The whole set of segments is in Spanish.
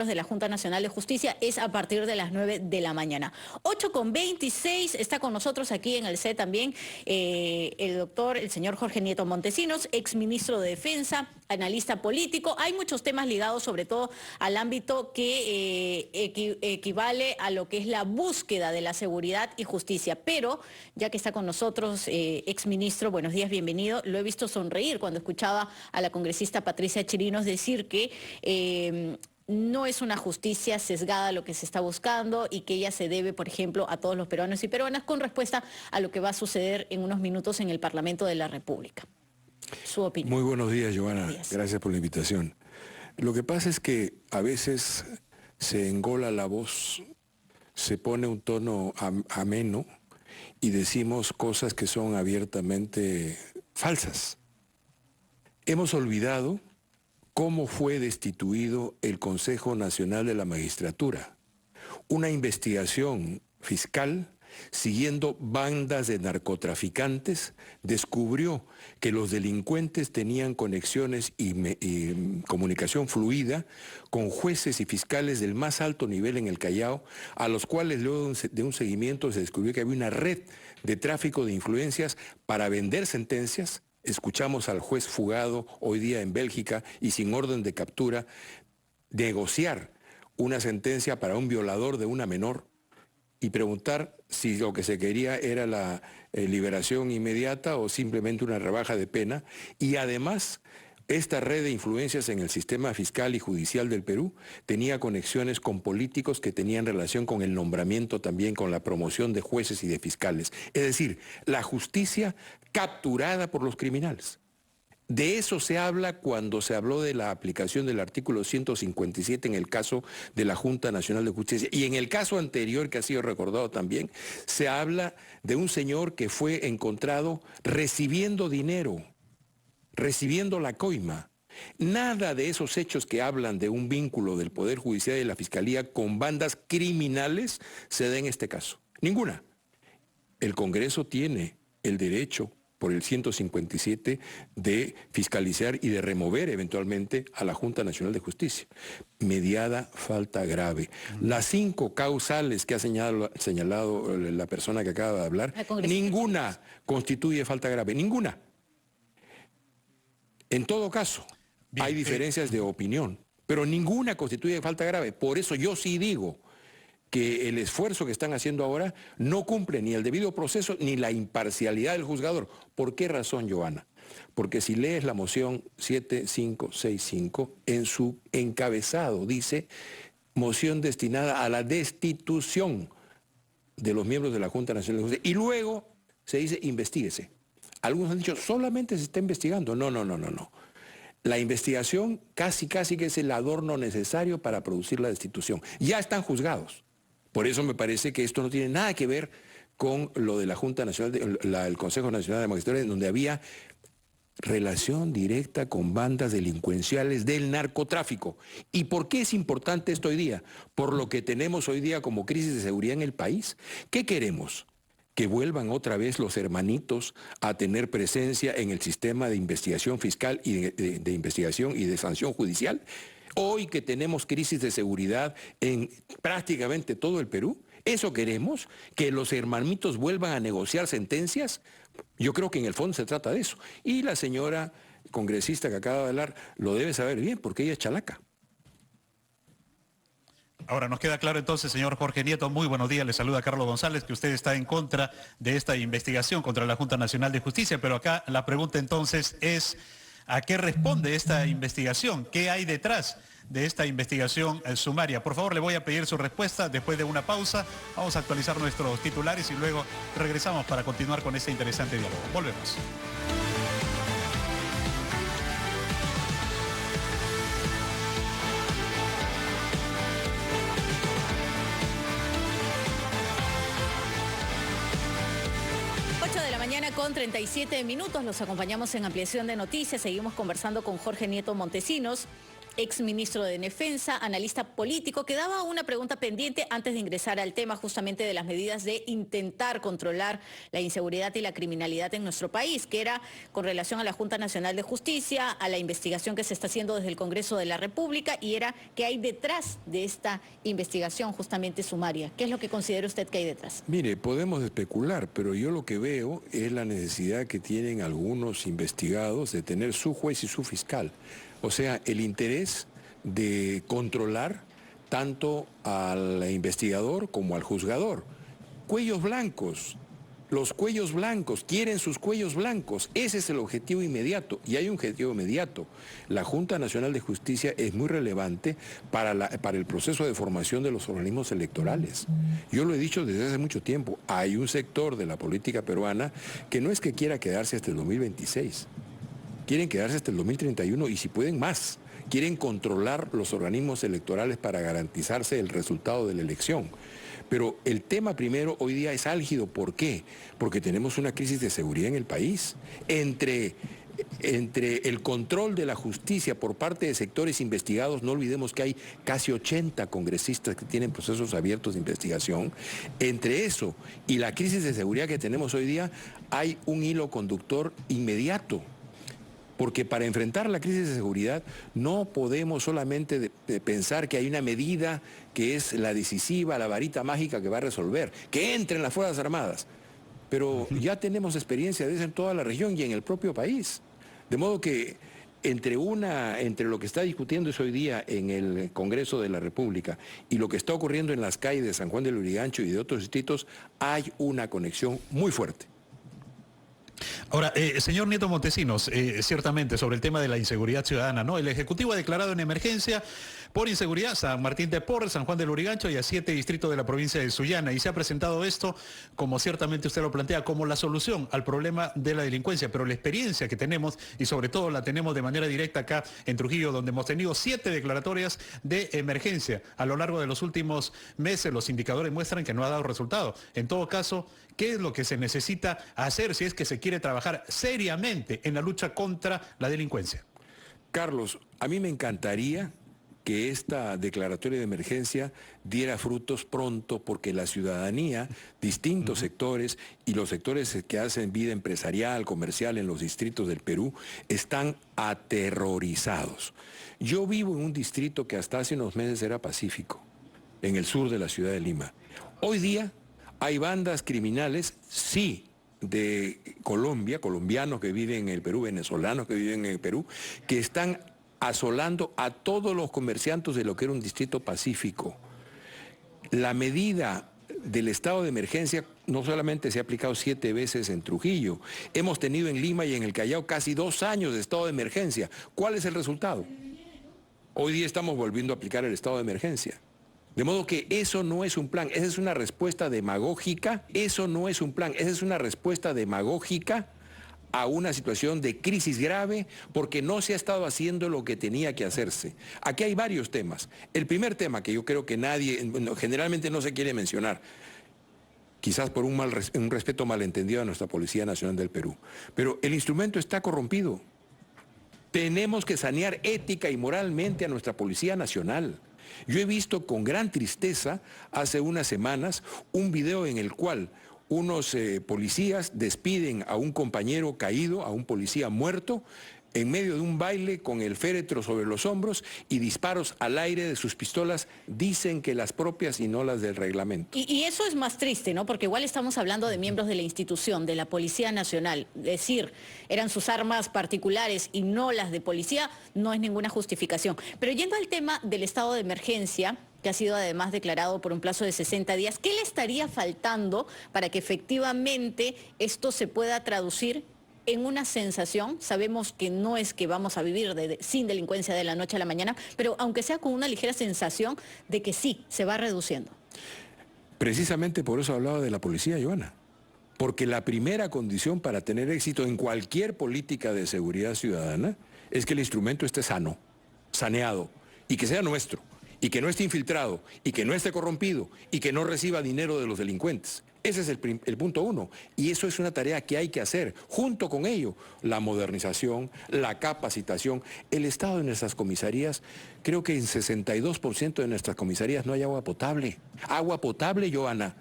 de la Junta Nacional de Justicia es a partir de las 9 de la mañana. 8:26, está con nosotros aquí en el set también el señor Jorge Nieto Montesinos, exministro de Defensa, analista político. Hay muchos temas ligados sobre todo al ámbito que equivale a lo que es la búsqueda de la seguridad y justicia. Pero, ya que está con nosotros, exministro, buenos días, bienvenido. Lo he visto sonreír cuando escuchaba a la congresista Patricia Chirinos decir que no es una justicia sesgada lo que se está buscando y que ella se debe, por ejemplo, a todos los peruanos y peruanas, con respuesta a lo que va a suceder en unos minutos en el Parlamento de la República. Su opinión. Muy buenos días, Giovanna. Buenos días. Gracias por la invitación. Lo que pasa es que a veces se engola la voz, se pone un tono ameno y decimos cosas que son abiertamente falsas. Hemos olvidado cómo fue destituido el Consejo Nacional de la Magistratura. Una investigación fiscal, siguiendo bandas de narcotraficantes, descubrió que los delincuentes tenían conexiones y comunicación fluida con jueces y fiscales del más alto nivel en el Callao, a los cuales luego de un seguimiento se descubrió que había una red de tráfico de influencias para vender sentencias. Escuchamos al juez fugado hoy día en Bélgica y sin orden de captura negociar una sentencia para un violador de una menor y preguntar si lo que se quería era la liberación inmediata o simplemente una rebaja de pena. Y además, esta red de influencias en el sistema fiscal y judicial del Perú tenía conexiones con políticos que tenían relación con el nombramiento también, con la promoción de jueces y de fiscales. Es decir, la justicia capturada por los criminales. De eso se habla cuando se habló de la aplicación del artículo 157 en el caso de la Junta Nacional de Justicia. Y en el caso anterior, que ha sido recordado también, se habla de un señor que fue encontrado recibiendo dinero, recibiendo la coima. Nada de esos hechos que hablan de un vínculo del Poder Judicial y de la Fiscalía con bandas criminales se da en este caso. Ninguna. El Congreso tiene el derecho, por el 157, de fiscalizar y de remover eventualmente a la Junta Nacional de Justicia. Mediada falta grave. Las 5 causales que ha señalado la persona que acaba de hablar, ninguna constituye falta grave, ninguna. En todo caso, bien, hay diferencias de opinión, pero ninguna constituye falta grave. Por eso yo sí digo que el esfuerzo que están haciendo ahora no cumple ni el debido proceso ni la imparcialidad del juzgador. ¿Por qué razón, Giovanna? Porque si lees la moción 7565, en su encabezado dice moción destinada a la destitución de los miembros de la Junta Nacional de Justicia. Y luego se dice investíguese. Algunos han dicho solamente se está investigando. No. La investigación casi que es el adorno necesario para producir la destitución. Ya están juzgados. Por eso me parece que esto no tiene nada que ver con lo de la Junta Nacional, el Consejo Nacional de Magistratura, donde había relación directa con bandas delincuenciales del narcotráfico. ¿Y por qué es importante esto hoy día? Por lo que tenemos hoy día como crisis de seguridad en el país. ¿Qué queremos? Que vuelvan otra vez los hermanitos a tener presencia en el sistema de investigación fiscal y de investigación y de sanción judicial. Hoy que tenemos crisis de seguridad en prácticamente todo el Perú, ¿eso queremos? ¿Que los hermanitos vuelvan a negociar sentencias? Yo creo que en el fondo se trata de eso. Y la señora congresista que acaba de hablar lo debe saber bien porque ella es chalaca. Ahora nos queda claro entonces, señor Jorge Nieto, muy buenos días, le saluda Carlos González, que usted está en contra de esta investigación contra la Junta Nacional de Justicia, pero acá la pregunta entonces es, ¿a qué responde esta investigación? ¿Qué hay detrás de esta investigación sumaria? Por favor, le voy a pedir su respuesta después de una pausa. Vamos a actualizar nuestros titulares y luego regresamos para continuar con este interesante diálogo. Volvemos. Con 37 minutos, los acompañamos en Ampliación de Noticias, seguimos conversando con Jorge Nieto Montesinos, ex ministro de Defensa, analista político, que daba una pregunta pendiente antes de ingresar al tema justamente de las medidas de intentar controlar la inseguridad y la criminalidad en nuestro país, que era con relación a la Junta Nacional de Justicia, a la investigación que se está haciendo desde el Congreso de la República, y era qué hay detrás de esta investigación justamente sumaria. ¿Qué es lo que considera usted que hay detrás? Mire, podemos especular, pero yo lo que veo es la necesidad que tienen algunos investigados de tener su juez y su fiscal. O sea, el interés de controlar tanto al investigador como al juzgador. Cuellos blancos. Los cuellos blancos, quieren sus cuellos blancos. Ese es el objetivo inmediato. Y hay un objetivo inmediato. La Junta Nacional de Justicia es muy relevante para el proceso de formación de los organismos electorales. Yo lo he dicho desde hace mucho tiempo. Hay un sector de la política peruana que no es que quiera quedarse hasta el 2026. Quieren quedarse hasta el 2031 y si pueden más. Quieren controlar los organismos electorales para garantizarse el resultado de la elección. Pero el tema primero hoy día es álgido. ¿Por qué? Porque tenemos una crisis de seguridad en el país. Entre el control de la justicia por parte de sectores investigados, no olvidemos que hay casi 80 congresistas que tienen procesos abiertos de investigación. Entre eso y la crisis de seguridad que tenemos hoy día, hay un hilo conductor inmediato. Porque para enfrentar la crisis de seguridad no podemos solamente pensar que hay una medida que es la decisiva, la varita mágica que va a resolver, que entren las Fuerzas Armadas. Pero ya tenemos experiencia de eso en toda la región y en el propio país. De modo que entre lo que está discutiendo hoy día en el Congreso de la República y lo que está ocurriendo en las calles de San Juan del Lurigancho y de otros distritos, hay una conexión muy fuerte. Ahora, señor Nieto Montesinos, ciertamente sobre el tema de la inseguridad ciudadana, ¿no? El Ejecutivo ha declarado en emergencia por inseguridad San Martín de Porres, San Juan del Lurigancho y a 7 distritos de la provincia de Sullana. Y se ha presentado esto, como ciertamente usted lo plantea, como la solución al problema de la delincuencia. Pero la experiencia que tenemos, y sobre todo la tenemos de manera directa acá en Trujillo, donde hemos tenido 7 declaratorias de emergencia a lo largo de los últimos meses, los indicadores muestran que no ha dado resultado. En todo caso, ¿qué es lo que se necesita hacer si es que se quiere trabajar seriamente en la lucha contra la delincuencia? Carlos, a mí me encantaría que esta declaratoria de emergencia diera frutos pronto porque la ciudadanía, distintos sectores y los sectores que hacen vida empresarial, comercial en los distritos del Perú están aterrorizados. Yo vivo en un distrito que hasta hace unos meses era pacífico, en el sur de la ciudad de Lima. Hoy día hay bandas criminales, sí, de Colombia, colombianos que viven en el Perú, venezolanos que viven en el Perú, que están asolando a todos los comerciantes de lo que era un distrito pacífico. La medida del estado de emergencia no solamente se ha aplicado 7 veces en Trujillo, hemos tenido en Lima y en el Callao casi 2 años de estado de emergencia. ¿Cuál es el resultado? Hoy día estamos volviendo a aplicar el estado de emergencia. De modo que eso no es un plan, esa es una respuesta demagógica, eso no es un plan, esa es una respuesta demagógica a una situación de crisis grave porque no se ha estado haciendo lo que tenía que hacerse. Aquí hay varios temas. El primer tema que yo creo que generalmente no se quiere mencionar, quizás por un respeto malentendido a nuestra Policía Nacional del Perú, pero el instrumento está corrompido. Tenemos que sanear ética y moralmente a nuestra Policía Nacional. Yo he visto con gran tristeza hace unas semanas un video en el cual unos policías despiden a un compañero caído, a un policía muerto, en medio de un baile con el féretro sobre los hombros y disparos al aire de sus pistolas, dicen que las propias y no las del reglamento. Y eso es más triste, ¿no? Porque igual estamos hablando de miembros de la institución, de la Policía Nacional. Decir, eran sus armas particulares y no las de policía, no es ninguna justificación. Pero yendo al tema del estado de emergencia, que ha sido además declarado por un plazo de 60 días, ¿qué le estaría faltando para que efectivamente esto se pueda traducir en una sensación? Sabemos que no es que vamos a vivir sin delincuencia de la noche a la mañana, pero aunque sea con una ligera sensación de que sí, se va reduciendo. Precisamente por eso hablaba de la policía, Joana. Porque la primera condición para tener éxito en cualquier política de seguridad ciudadana es que el instrumento esté sano, saneado, y que sea nuestro, y que no esté infiltrado, y que no esté corrompido, y que no reciba dinero de los delincuentes. Ese es el punto uno. Y eso es una tarea que hay que hacer. Junto con ello, la modernización, la capacitación. El estado de nuestras comisarías, creo que en 62% de nuestras comisarías no hay agua potable. Agua potable, Joana.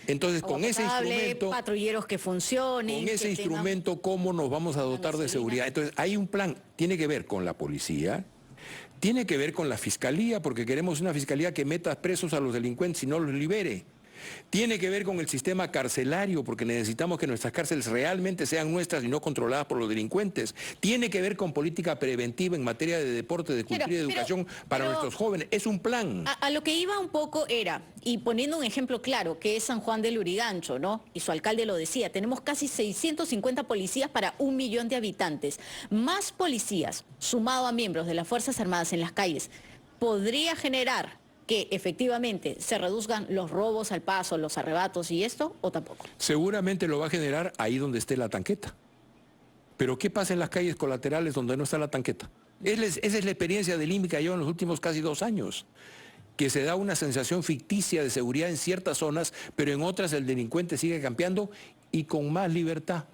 Entonces, Agua con ese potable, instrumento... patrulleros que funcionen. Con ese que instrumento, ¿cómo nos vamos a dotar de gasolina. seguridad? Entonces, hay un plan, tiene que ver con la policía, tiene que ver con la fiscalía, porque queremos una fiscalía que meta presos a los delincuentes y no los libere. Tiene que ver con el sistema carcelario, porque necesitamos que nuestras cárceles realmente sean nuestras y no controladas por los delincuentes. Tiene que ver con política preventiva en materia de deporte, de cultura y de educación para nuestros jóvenes. Es un plan. A lo que iba un poco era, y poniendo un ejemplo claro, que es San Juan del Lurigancho, ¿no? Y su alcalde lo decía, tenemos casi 650 policías para 1 millón de habitantes. Más policías, sumado a miembros de las Fuerzas Armadas en las calles, podría generar que efectivamente se reduzcan los robos al paso, los arrebatos y esto, o tampoco. Seguramente lo va a generar ahí donde esté la tanqueta. Pero ¿qué pasa en las calles colaterales donde no está la tanqueta? Esa es la experiencia del INMI que llevo en los últimos casi 2 años. Que se da una sensación ficticia de seguridad en ciertas zonas, pero en otras el delincuente sigue campeando y con más libertad.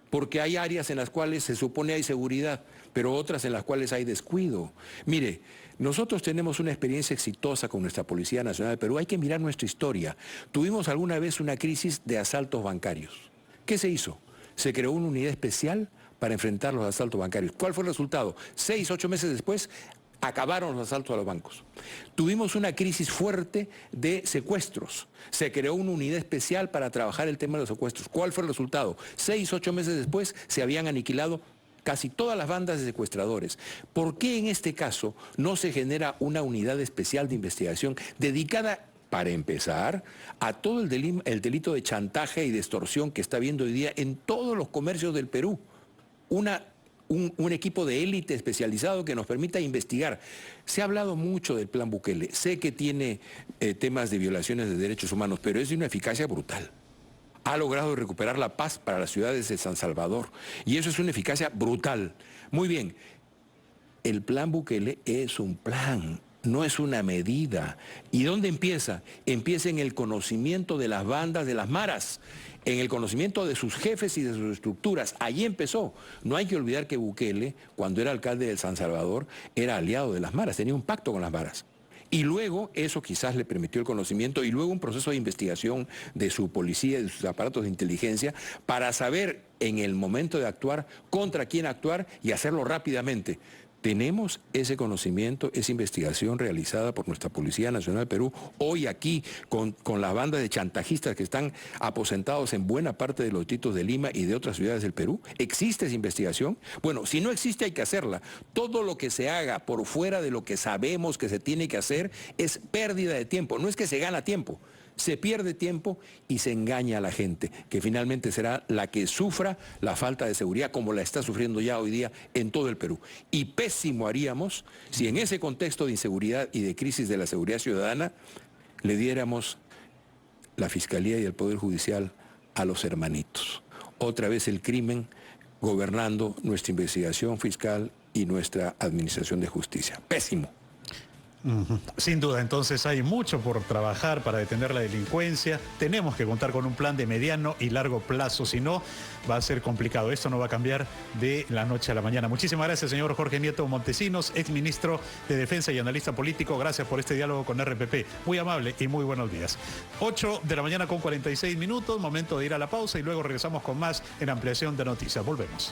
Porque hay áreas en las cuales se supone hay seguridad, pero otras en las cuales hay descuido. Mire, nosotros tenemos una experiencia exitosa con nuestra Policía Nacional de Perú. Hay que mirar nuestra historia. Tuvimos alguna vez una crisis de asaltos bancarios. ¿Qué se hizo? Se creó una unidad especial para enfrentar los asaltos bancarios. ¿Cuál fue el resultado? 6, 8 meses después, acabaron los asaltos a los bancos. Tuvimos una crisis fuerte de secuestros. Se creó una unidad especial para trabajar el tema de los secuestros. ¿Cuál fue el resultado? 6, 8 meses después se habían aniquilado casi todas las bandas de secuestradores. ¿Por qué en este caso no se genera una unidad especial de investigación dedicada, para empezar, a todo el delito de chantaje y de extorsión que está habiendo hoy día en todos los comercios del Perú? Un equipo de élite especializado que nos permita investigar. Se ha hablado mucho del Plan Bukele. Sé que tiene temas de violaciones de derechos humanos, pero es de una eficacia brutal. Ha logrado recuperar la paz para las ciudades de San Salvador. Y eso es una eficacia brutal. Muy bien, el Plan Bukele es un plan, no es una medida. ¿Y dónde empieza? Empieza en el conocimiento de las bandas, de las maras, en el conocimiento de sus jefes y de sus estructuras. Allí empezó. No hay que olvidar que Bukele, cuando era alcalde de San Salvador, era aliado de las maras, tenía un pacto con las maras. Y luego eso quizás le permitió el conocimiento y luego un proceso de investigación de su policía y de sus aparatos de inteligencia para saber en el momento de actuar contra quién actuar y hacerlo rápidamente. Tenemos ese conocimiento, esa investigación realizada por nuestra Policía Nacional de Perú, hoy aquí con las bandas de chantajistas que están aposentados en buena parte de los distritos de Lima y de otras ciudades del Perú. ¿Existe esa investigación? Bueno, si no existe hay que hacerla. Todo lo que se haga por fuera de lo que sabemos que se tiene que hacer es pérdida de tiempo. No es que se gana tiempo. Se pierde tiempo y se engaña a la gente, que finalmente será la que sufra la falta de seguridad como la está sufriendo ya hoy día en todo el Perú. Y pésimo haríamos si en ese contexto de inseguridad y de crisis de la seguridad ciudadana le diéramos la Fiscalía y el Poder Judicial a los hermanitos. Otra vez el crimen gobernando nuestra investigación fiscal y nuestra administración de justicia. Pésimo. Sin duda, entonces hay mucho por trabajar para detener la delincuencia. Tenemos que contar con un plan de mediano y largo plazo, si no va a ser complicado. Esto no va a cambiar de la noche a la mañana. Muchísimas gracias, señor Jorge Nieto Montesinos, exministro de Defensa y analista político. Gracias por este diálogo con RPP. Muy amable y muy buenos días. 8 de la mañana con 46 minutos, momento de ir a la pausa y luego regresamos con más en Ampliación de Noticias. Volvemos.